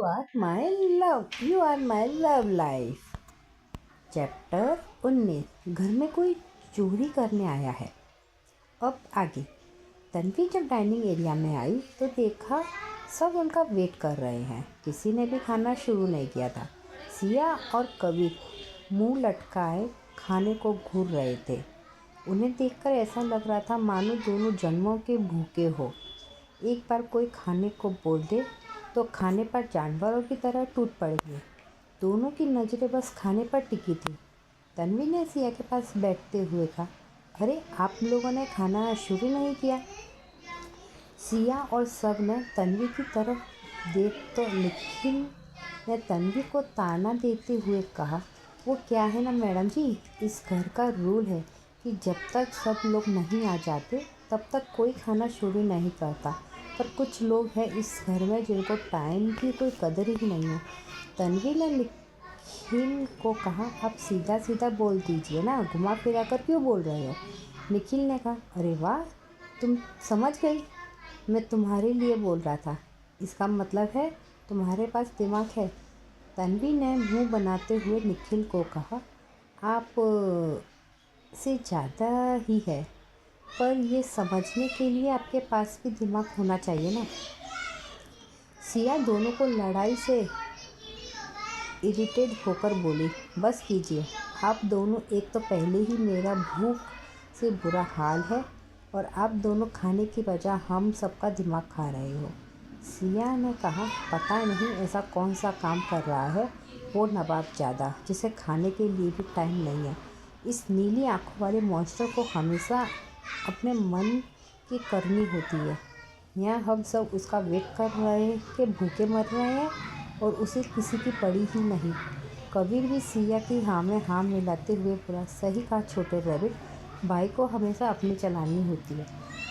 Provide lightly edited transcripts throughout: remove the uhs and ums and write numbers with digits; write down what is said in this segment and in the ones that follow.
You are my love life। Chapter 19। घर में कोई चोरी करने आया है। अब आगे। तन्वी जब डाइनिंग एरिया में आई तो देखा सब उनका वेट कर रहे हैं। किसी ने भी खाना शुरू नहीं किया था। सिया और कबीर मुंह लटकाए खाने को घूर रहे थे। उन्हें देखकर ऐसा लग रहा था मानो दोनों जन्मों के भूखे हो। एक बार कोई खाने को बोल दे तो खाने पर जानवरों की तरह टूट पड़ेंगे। दोनों की नज़रें बस खाने पर टिकी थी। तन्वी ने सिया के पास बैठते हुए कहा, अरे आप लोगों ने खाना शुरू नहीं किया। सिया और सब ने तन्वी की तरफ देख तो निखिल ने तन्वी को ताना देते हुए कहा, वो क्या है ना मैडम जी, इस घर का रूल है कि जब तक सब लोग नहीं आ जाते तब तक कोई खाना शुरू नहीं करता। पर कुछ लोग हैं इस घर में जिनको टाइम की कोई कदर ही नहीं है। तन्वी ने निखिल को कहा, आप सीधा सीधा बोल दीजिए ना, घुमा फिरा कर क्यों बोल रहे हो। निखिल ने कहा, अरे वाह, तुम समझ गई। मैं तुम्हारे लिए बोल रहा था। इसका मतलब है तुम्हारे पास दिमाग है। तन्वी ने मुंह बनाते हुए निखिल को कहा, आप से ज़्यादा ही है, पर ये समझने के लिए आपके पास भी दिमाग होना चाहिए ना। सिया दोनों को लड़ाई से इरिटेट होकर बोली, बस कीजिए, आप दोनों, एक तो पहले ही मेरा भूख से बुरा हाल है और आप दोनों खाने की बजाय हम सबका दिमाग खा रहे हो। सिया ने कहा, पता नहीं ऐसा कौन सा काम कर रहा है वो नवाबजादा, जिसे खाने के लिए भी टाइम नहीं है। इस नीली आंखों वाले मॉन्स्टर को हमेशा अपने मन की करनी होती है। यहाँ हम सब उसका वेट कर रहे हैं कि भूखे मर रहे हैं और उसे किसी की पड़ी ही नहीं। कबीर भी सिया की हाँ में हाँ मिलाते हुए बोला, सही कहा छोटे रैबिट, भाई को हमेशा अपनी चलानी होती है।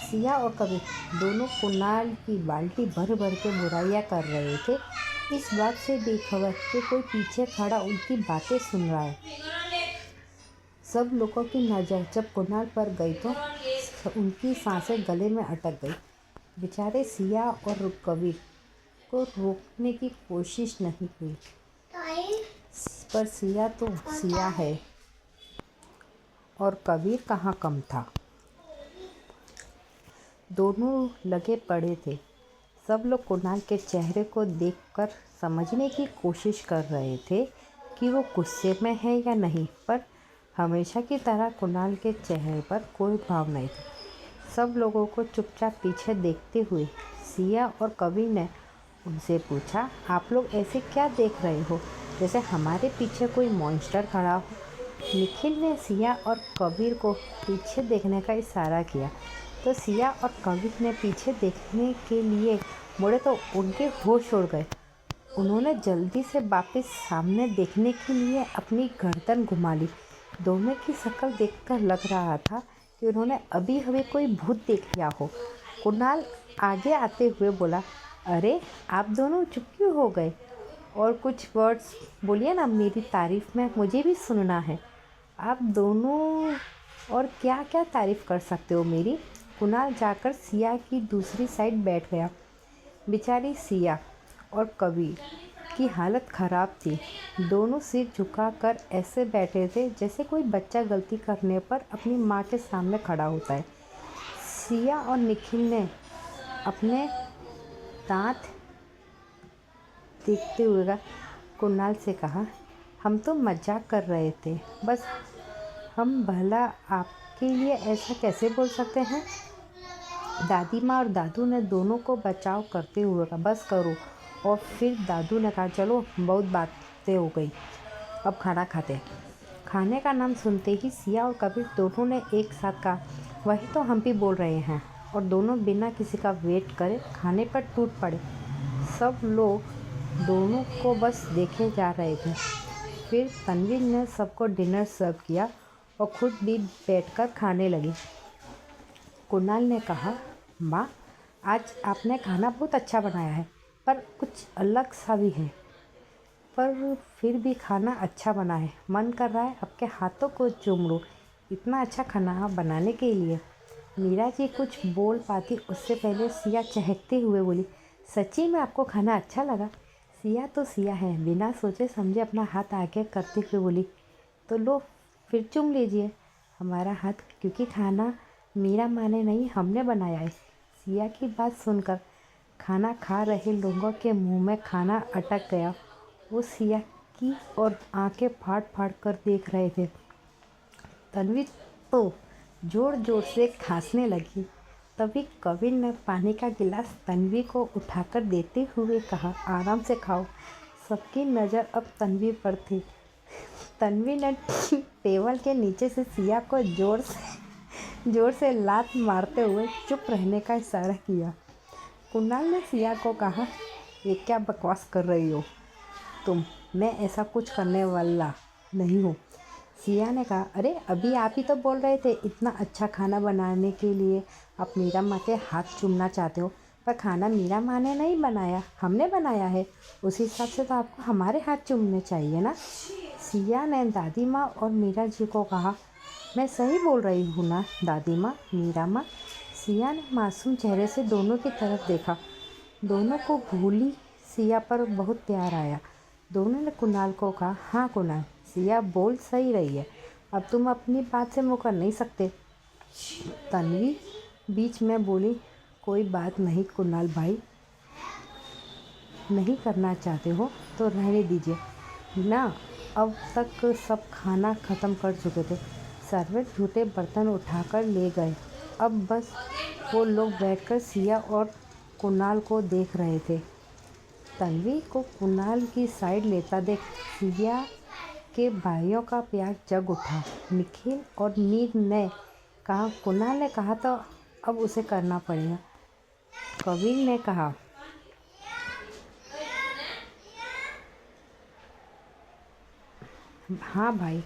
सिया और कबीर दोनों कुणाल की बाल्टी भर भर के बुराइयाँ कर रहे थे, इस बात से बेखबर कि कोई पीछे खड़ा उनकी बातें सुन रहा है। सब लोगों की नज़र जब कुणाल पर गई तो उनकी सांसें गले में अटक गई। बेचारे सिया और कबीर को रोकने की कोशिश नहीं हुई, पर सिया तो सिया है और कबीर कहाँ कम था। दोनों लगे पड़े थे। सब लोग कुणाल के चेहरे को देखकर समझने की कोशिश कर रहे थे कि वो गुस्से में है या नहीं, पर हमेशा की तरह कुणाल के चेहरे पर कोई भाव नहीं था। सब लोगों को चुपचाप पीछे देखते हुए सिया और कबीर ने उनसे पूछा, आप लोग ऐसे क्या देख रहे हो जैसे हमारे पीछे कोई मॉन्स्टर खड़ा हो। निखिल ने सिया और कबीर को पीछे देखने का इशारा किया तो सिया और कबीर ने पीछे देखने के लिए मुड़े तो उनके होश उड़ गए। उन्होंने जल्दी से वापस सामने देखने के लिए अपनी गर्दन घुमा ली। दोनों की शक्ल देखकर लग रहा था कि उन्होंने अभी अभी कोई भूत देख लिया हो। कुणाल आगे आते हुए बोला, अरे आप दोनों चुप क्यों हो गए, और कुछ वर्ड्स बोलिए ना, मेरी तारीफ़ में मुझे भी सुनना है। आप दोनों और क्या क्या तारीफ़ कर सकते हो मेरी। कुणाल जाकर सिया की दूसरी साइड बैठ गया। बेचारी सिया और कबीर की हालत ख़राब थी। दोनों सिर झुकाकर ऐसे बैठे थे जैसे कोई बच्चा गलती करने पर अपनी माँ के सामने खड़ा होता है। सिया और निखिल ने अपने दांत देखते हुए कुणाल से कहा, हम तो मजाक कर रहे थे, बस हम भला आपके लिए ऐसा कैसे बोल सकते हैं। दादी माँ और दादू ने दोनों को बचाव करते हुए कहा, बस करो। और फिर दादू ने कहा, चलो बहुत बातें हो गई, अब खाना खाते हैं। खाने का नाम सुनते ही सिया और कबीर दोनों ने एक साथ कहा, वही तो हम भी बोल रहे हैं, और दोनों बिना किसी का वेट करे खाने पर टूट पड़े। सब लोग दोनों को बस देखे जा रहे थे। फिर तन्वी ने सबको डिनर सर्व किया और खुद भी बैठकर खाने लगी। कुणाल ने कहा, माँ, आज आपने खाना बहुत अच्छा बनाया है, पर कुछ अलग सा भी है, पर फिर भी खाना अच्छा बना है। मन कर रहा है आपके हाथों को चूम लूं। इतना अच्छा खाना बनाने के लिए। मीरा जी कुछ बोल पाती उससे पहले सिया चहकते हुए बोली, सच्ची में आपको खाना अच्छा लगा। सिया तो सिया है, बिना सोचे समझे अपना हाथ आगे करते हुए बोली, तो लो फिर चूम लीजिए हमारा हाथ, क्योंकि खाना मीरा माँ ने नहीं हमने बनाया है। सिया की बात सुनकर खाना खा रहे लोगों के मुंह में खाना अटक गया। वो सिया की और आंखें फाड़ फाड़ कर देख रहे थे। तन्वी तो जोर जोर से खांसने लगी। तभी कविर ने पानी का गिलास तन्वी को उठाकर देते हुए कहा, आराम से खाओ। सबकी नज़र अब तन्वी पर थी। तन्वी ने टेबल के नीचे से सिया को जोर से लात मारते हुए चुप रहने का इशारा किया। कुणाल ने सिया को कहा, ये क्या बकवास कर रही हो तुम, मैं ऐसा कुछ करने वाला नहीं हूँ। सिया ने कहा, अरे अभी आप ही तो बोल रहे थे इतना अच्छा खाना बनाने के लिए आप मीरा माँ के हाथ चूमना चाहते हो, पर खाना मीरा माँ ने नहीं बनाया, हमने बनाया है। उस हिसाब से तो आपको हमारे हाथ चूमने चाहिए ना। सिया ने दादी माँ और मीरा जी को कहा, मैं सही बोल रही हूँ ना दादी माँ, मीरा माँ। सिया ने मासूम चेहरे से दोनों की तरफ देखा। दोनों को भूली सिया पर बहुत प्यार आया। दोनों ने कुणाल को कहा, हाँ कुणाल, सिया बोल सही रही है, अब तुम अपनी बात से मुकर नहीं सकते। तन्वी बीच में बोली, कोई बात नहीं कुणाल भाई, नहीं करना चाहते हो तो रहने दीजिए ना। अब तक सब खाना ख़त्म कर चुके थे। सर्वेंट झूठे बर्तन उठाकर ले गए। अब बस वो लोग बैठकर सिया और कुणाल को देख रहे थे। तन्वी को कुणाल की साइड लेता देख सिया के भाइयों का प्यार जग उठा। निखिल और मीर ने कहा, कुणाल ने कहा तो अब उसे करना पड़ेगा। कविर ने कहा, हाँ भाई,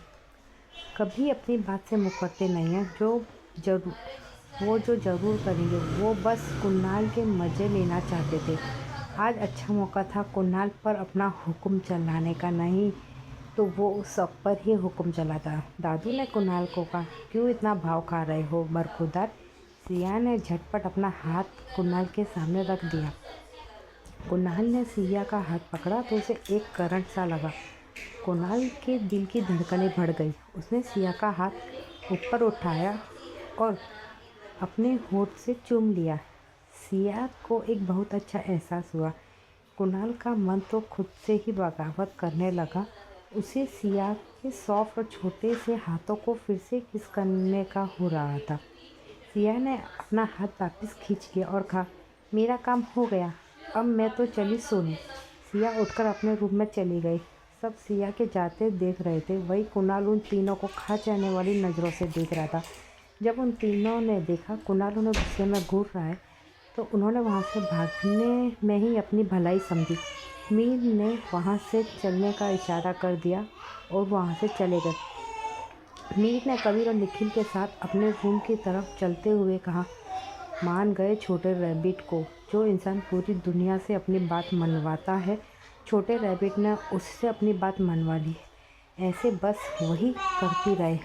कभी अपनी बात से मुकरते नहीं हैं। जो ज़रूर करेंगे। वो बस कुणाल के मज़े लेना चाहते थे। आज अच्छा मौका था कुणाल पर अपना हुक्म चलाने का, नहीं तो वो सब पर ही हुक्म चलाता। दादू ने कुणाल को कहा, क्यों इतना भाव खा रहे हो बरखुरदार। सिया ने झटपट अपना हाथ कुणाल के सामने रख दिया। कुणाल ने सिया का हाथ पकड़ा तो उसे एक करंट सा लगा। कुणाल के दिल की धड़कनें बढ़ गई। उसने सिया का हाथ ऊपर उठाया और अपने होठ से चूम लिया। सिया को एक बहुत अच्छा एहसास हुआ। कुणाल का मन तो खुद से ही बगावत करने लगा। उसे सिया के सॉफ्ट और छोटे से हाथों को फिर से किस करने का हो रहा था। सिया ने अपना हाथ वापस खींच लिया और कहा, मेरा काम हो गया, अब मैं तो चली सोने। सिया उठकर अपने रूम में चली गई। सब सिया के जाते देख रहे थे। वही कुणाल उन तीनों को खा जाने वाली नज़रों से देख रहा था। जब उन तीनों ने देखा कुणाल उन्हें गुस्से में घूर रहा है तो उन्होंने वहाँ से भागने में ही अपनी भलाई समझी। मीर ने वहाँ से चलने का इशारा कर दिया और वहाँ से चले गए। मीर ने कबीर और निखिल के साथ अपने रूम की तरफ चलते हुए कहा, मान गए छोटे रैबिट को। जो इंसान पूरी दुनिया से अपनी बात मनवाता है, छोटे रैबिट ने उससे अपनी बात मनवा ली। ऐसे बस वही करती रहे।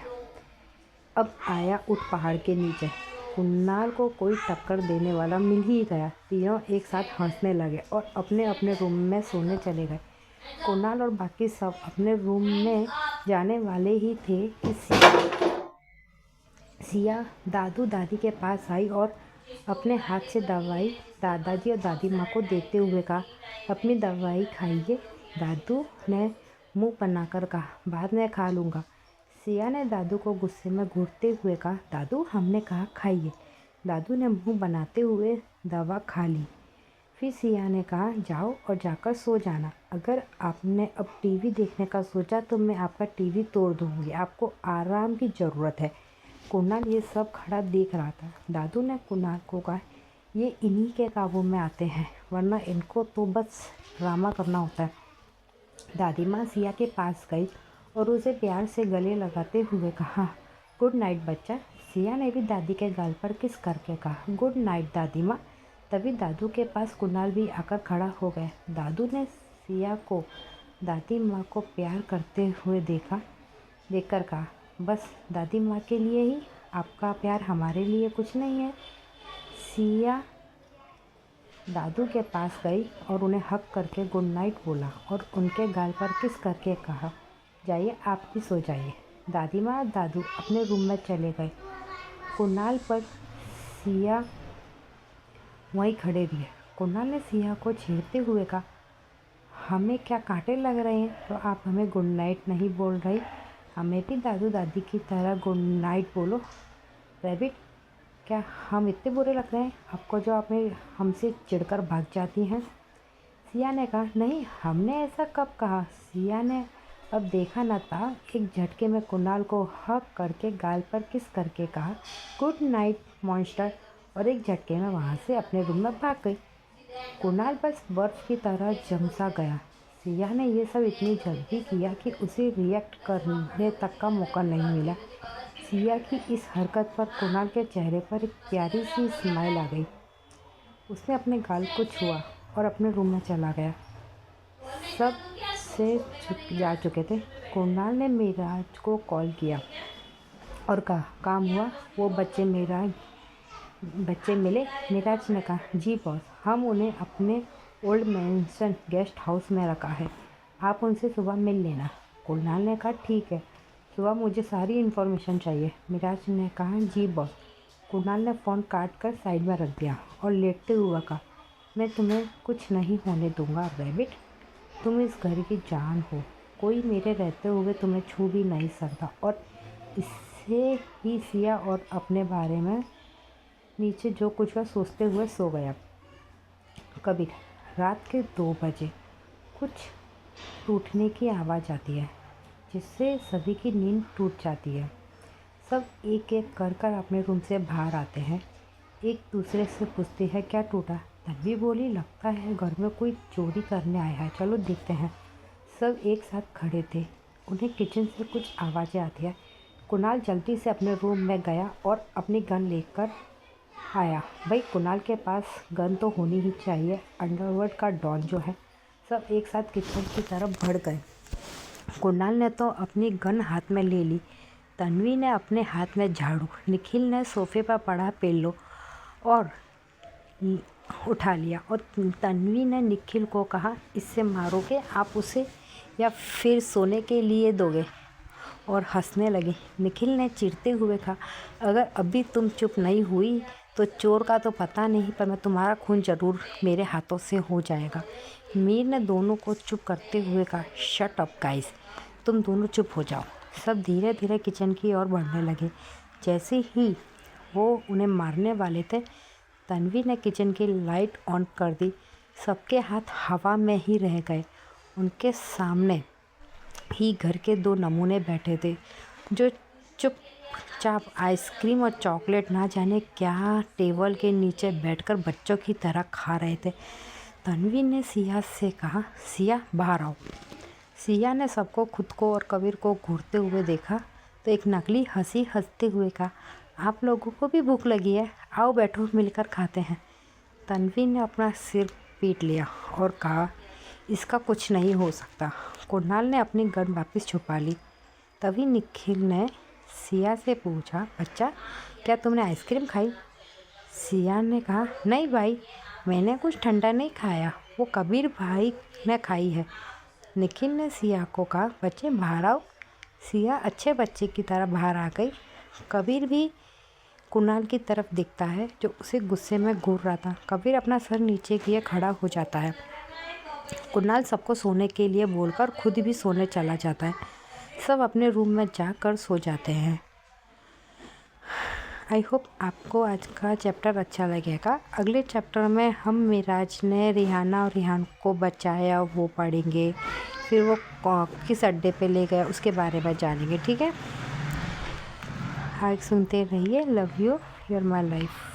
अब आया ऊँट पहाड़ के नीचे। कुणाल को कोई टक्कर देने वाला मिल ही गया। तीनों एक साथ हंसने लगे और अपने अपने रूम में सोने चले गए। कुणाल और बाकी सब अपने रूम में जाने वाले ही थे कि सिया दादू दादी के पास आई और अपने हाथ से दवाई दादाजी और दादी माँ को देते हुए कहा, अपनी दवाई खाइए। दादू ने मुंह बनाकर कहा, बाद में खा लूँगा। सिया ने दादू को गुस्से में घूरते हुए कहा, दादू हमने कहा खाइए। दादू ने मुंह बनाते हुए दवा खा ली। फिर सिया ने कहा, जाओ और जाकर सो जाना। अगर आपने अब टीवी देखने का सोचा तो मैं आपका टीवी तोड़ दूँगी। आपको आराम की ज़रूरत है। कुणाल ये सब खड़ा देख रहा था। दादू ने कुणाल को कहा, ये इन्हीं के काबू में आते हैं, वरना इनको तो बस ड्रामा करना होता है। दादी माँ सिया के पास गई और उसे प्यार से गले लगाते हुए कहा, गुड नाइट बच्चा। सिया ने भी दादी के गाल पर किस करके कहा, गुड नाइट दादी माँ। तभी दादू के पास कुणाल भी आकर खड़ा हो गया। दादू ने सिया को दादी माँ को प्यार करते हुए देखकर कहा, बस दादी माँ के लिए ही, आपका प्यार हमारे लिए कुछ नहीं है। सिया दादू के पास गई और उन्हें हक करके गुड नाइट बोला और उनके गाल पर किस करके कहा, जाइए आप भी सो जाइए। दादी माँ और दादू अपने रूम में चले गए। कुणाल पर सिया वहीं खड़े रहे। कुणाल ने सिया को छेड़ते हुए कहा, हमें क्या कांटे लग रहे हैं तो आप हमें गुड नाइट नहीं बोल रही? हमें भी दादू दादी की तरह गुड नाइट बोलो। रैबिट, क्या हम इतने बुरे लग रहे हैं आपको जो आप हमसे चिढ़कर भाग जाती हैं? सिया ने कहा, नहीं, हमने ऐसा कब कहा? सिया ने अब देखा न था। एक झटके में कुणाल को हक करके गाल पर किस करके कहा, गुड नाइट मॉन्स्टर, और एक झटके में वहाँ से अपने रूम में भाग गई। कुणाल बस बर्फ की तरह जम सा गया। सिया ने यह सब इतनी जल्दी किया कि उसे रिएक्ट करने तक का मौका नहीं मिला। सिया की इस हरकत पर कुणाल के चेहरे पर एक प्यारी सी स्माइल आ गई। उसने अपने गाल को छुआ और अपने रूम में चला गया। सब से जा चुके थे। कुणाल ने मिराज को कॉल किया और कहा, काम हुआ? वो बच्चे मिले? मिराज ने कहा, जी बॉस, हम उन्हें अपने ओल्ड मैंशन गेस्ट हाउस में रखा है, आप उनसे सुबह मिल लेना। कुणाल ने कहा, ठीक है, सुबह मुझे सारी इन्फॉर्मेशन चाहिए। मिराज ने कहा, जी बॉस। कुणाल ने फ़ोन काट कर साइड में रख दिया और लेटते हुए कहा, मैं तुम्हें कुछ नहीं होने दूंगा रैबिट, तुम इस घर की जान हो, कोई मेरे रहते हुए तुम्हें छू भी नहीं सकता। और इससे ही सिया और अपने बारे में नीचे जो कुछ वह सोचते हुए सो गया। कबीर, रात के 2 बजे कुछ टूटने की आवाज़ आती है जिससे सभी की नींद टूट जाती है। सब एक एक कर कर अपने रूम से बाहर आते हैं। एक दूसरे से पूछते हैं, क्या टूटा? तन्वी बोली, लगता है घर में कोई चोरी करने आया है, चलो देखते हैं। सब एक साथ खड़े थे। उन्हें किचन से कुछ आवाज़ें आती है। कुणाल जल्दी से अपने रूम में गया और अपनी गन लेकर आया। भाई, कुणाल के पास गन तो होनी ही चाहिए, अंडरवर्ल्ड का डॉन जो है। सब एक साथ किचन की तरफ बढ़ गए। कुणाल ने तो अपनी गन हाथ में ले ली, तन्वी ने अपने हाथ में झाड़ू, निखिल ने सोफे पर पड़ा पिल्लो और उठा लिया और तन्वी ने निखिल को कहा, इससे मारोगे आप उसे या फिर सोने के लिए दोगे? और हंसने लगे। निखिल ने चिढ़ते हुए कहा, अगर अभी तुम चुप नहीं हुई तो चोर का तो पता नहीं, पर मैं तुम्हारा खून ज़रूर मेरे हाथों से हो जाएगा। मीर ने दोनों को चुप करते हुए कहा, शट अप गाइस, तुम दोनों चुप हो जाओ। सब धीरे धीरे किचन की ओर बढ़ने लगे। जैसे ही वो उन्हें मारने वाले थे, तन्वी ने किचन की लाइट ऑन कर दी। सबके हाथ हवा में ही रह गए। उनके सामने ही घर के 2 नमूने बैठे थे जो चुपचाप आइसक्रीम और चॉकलेट ना जाने क्या टेबल के नीचे बैठकर बच्चों की तरह खा रहे थे। तन्वी ने सिया से कहा, सिया बाहर आओ। सिया ने सबको, खुद को और कबीर को घूरते हुए देखा तो एक नकली हंसी हंसते हुए कहा, आप लोगों को भी भूख लगी है, आओ बैठो, मिलकर खाते हैं। तन्वी ने अपना सिर पीट लिया और कहा, इसका कुछ नहीं हो सकता। कुणाल ने अपनी गन वापस छुपा ली। तभी निखिल ने सिया से पूछा, बच्चा, क्या तुमने आइसक्रीम खाई? सिया ने कहा, नहीं भाई, मैंने कुछ ठंडा नहीं खाया, वो कबीर भाई ने खाई है। निखिल ने सिया को कहा, बच्चे बाहर आओ। सिया अच्छे बच्चे की तरह बाहर आ गई। कबीर भी कुणाल की तरफ देखता है जो उसे गुस्से में घूर रहा था। कबीर अपना सर नीचे किए खड़ा हो जाता है। कुणाल सबको सोने के लिए बोलकर खुद भी सोने चला जाता है। सब अपने रूम में जाकर सो जाते हैं। आई होप आपको आज का चैप्टर अच्छा लगेगा। अगले चैप्टर में हम मिराज ने रिहाना और रिहान को बचाया वो पढ़ेंगे, फिर वो किस अड्डे पे ले गया उसके बारे में जानेंगे। ठीक है, आगे सुनते रहिए। Love you, your my life.